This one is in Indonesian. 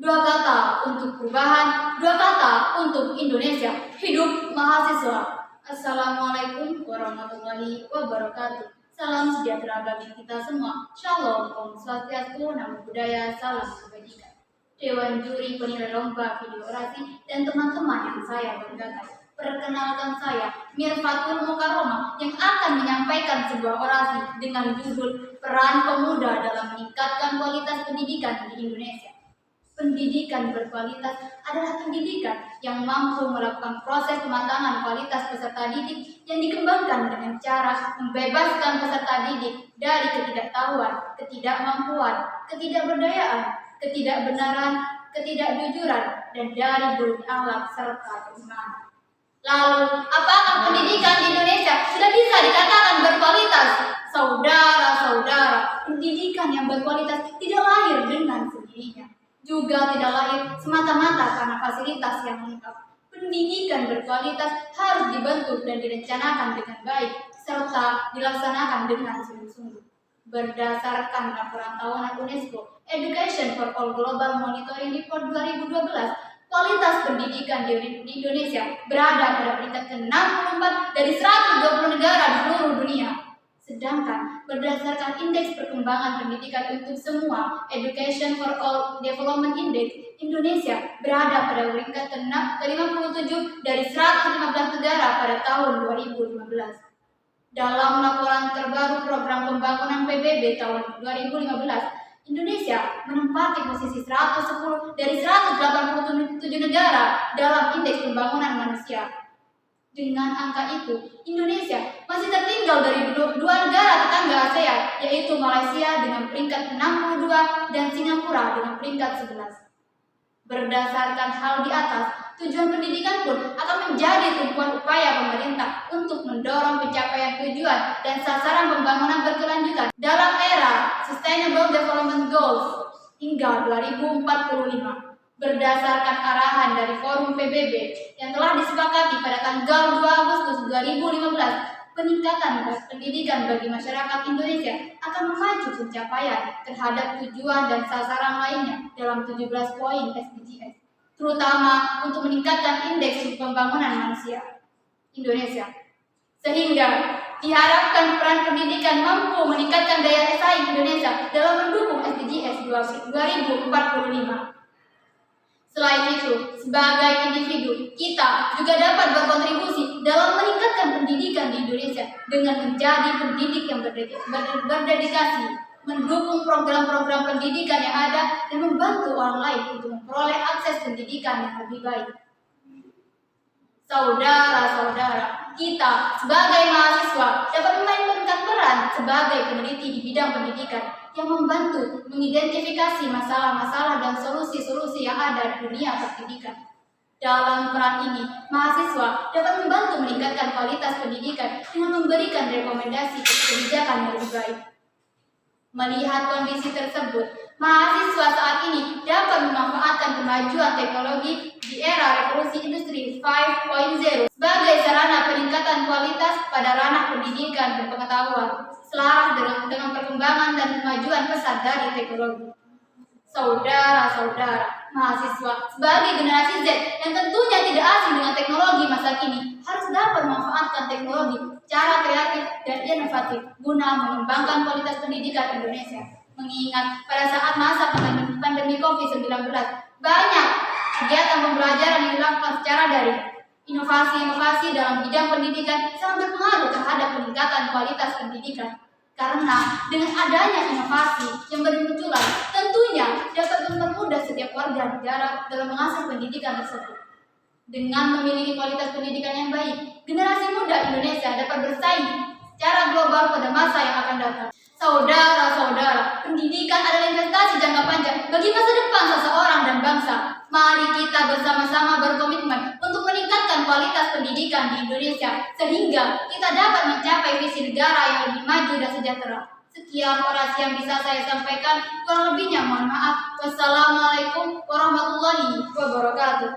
Dua kata untuk perubahan, dua kata untuk Indonesia. Hidup mahasiswa. Assalamualaikum warahmatullahi wabarakatuh. Salam sejahtera bagi kita semua. Shalom, Om Swastiastu, Namo Buddhaya, salam kebajikan. Dewan juri penilai lomba video orasi dan teman-teman yang saya banggakan. Perkenalkan saya, Mirfatul Mukarromah, yang akan menyampaikan sebuah orasi dengan judul Peran Pemuda dalam Meningkatkan Kualitas Pendidikan di Indonesia. Pendidikan berkualitas adalah pendidikan yang mampu melakukan proses pematangan kualitas peserta didik yang dikembangkan dengan cara membebaskan peserta didik dari ketidaktahuan, ketidakmampuan, ketidakberdayaan, ketidakbenaran, ketidakjujuran, dan dari buruk akhlak serta keimanan. Lalu, apakah pendidikan di Indonesia sudah bisa dikatakan berkualitas? Saudara-saudara, pendidikan yang berkualitas tidak lahir dengan sendirinya, juga tidak lahir semata-mata karena fasilitas yang lengkap. Pendidikan berkualitas harus dibentuk dan direncanakan dengan baik, serta dilaksanakan dengan sungguh-sungguh. Berdasarkan laporan tahunan UNESCO, Education for All Global Monitoring Report 2012, kualitas pendidikan di Indonesia berada pada peringkat ke-64 dari 120 negara di seluruh dunia. Sedangkan berdasarkan Indeks Perkembangan Pendidikan untuk Semua Education for All Development Index, Indonesia berada pada peringkat ke-57 dari 115 negara pada tahun 2015. Dalam laporan terbaru Program Pembangunan PBB tahun 2015, Indonesia menempati posisi 110 dari 187 negara dalam Indeks Pembangunan Manusia. Dengan angka itu, Indonesia masih tertinggal dari dua negara tetangga ASEAN, yaitu Malaysia dengan peringkat 62 dan Singapura dengan peringkat 11. Berdasarkan hal di atas, tujuan pendidikan pun akan menjadi tumpuan upaya pemerintah untuk mendorong pencapaian tujuan dan sasaran pembangunan berkelanjutan dalam era Sustainable Development Goals hingga 2045. Berdasarkan arahan dari Forum PBB yang telah disepakati pada tanggal 2 Agustus 2015, peningkatan pendidikan bagi masyarakat Indonesia akan memacu pencapaian terhadap tujuan dan sasaran lainnya dalam 17 poin SDGs, terutama untuk meningkatkan indeks pembangunan manusia Indonesia. Sehingga diharapkan peran pendidikan mampu meningkatkan daya saing Indonesia dalam mendukung SDGs 2045. Selain itu, sebagai individu, kita juga dapat berkontribusi dalam meningkatkan pendidikan di Indonesia dengan menjadi pendidik yang berdedikasi, mendukung program-program pendidikan yang ada, dan membantu orang lain untuk memperoleh akses pendidikan yang lebih baik. Saudara-saudara, kita sebagai mahasiswa dapat memainkan peran sebagai peneliti di bidang pendidikan yang membantu mengidentifikasi masalah-masalah dan solusi-solusi yang ada di dunia pendidikan. Dalam peran ini, mahasiswa dapat membantu meningkatkan kualitas pendidikan dengan memberikan rekomendasi kebijakan yang lebih baik. Melihat kondisi tersebut, mahasiswa saat ini dapat memanfaatkan kemajuan teknologi di era revolusi industri 5.0 sebagai sarana peningkatan kualitas pada ranah pendidikan dan pengetahuan, selaras dengan perkembangan dan kemajuan pesat dari teknologi. Saudara-saudara, mahasiswa sebagai generasi Z yang tentunya tidak asing dengan teknologi masa kini harus dapat memanfaatkan teknologi secara kreatif dan inovatif guna mengembangkan kualitas pendidikan Indonesia. Mengingat pada saat masa pandemi COVID-19, banyak kegiatan pembelajaran yang dilakukan secara daring. Inovasi-inovasi dalam bidang pendidikan sangat berpengaruh terhadap peningkatan kualitas pendidikan. Karena dengan adanya inovasi yang bermunculan, tentunya dapat mempermudah setiap warga negara dalam mengakses pendidikan tersebut. Dengan memiliki kualitas pendidikan yang baik, generasi muda Indonesia dapat bersaing secara global pada masa yang akan datang. Saudara-saudara, pendidikan adalah investasi jangka panjang bagi masa depan seseorang dan bangsa. Mari kita bersama-sama berkomitmen untuk meningkatkan kualitas pendidikan di Indonesia sehingga kita dapat mencapai visi negara yang lebih maju dan sejahtera. Sekian orasi yang bisa saya sampaikan, kurang lebihnya mohon maaf. Wassalamualaikum warahmatullahi wabarakatuh.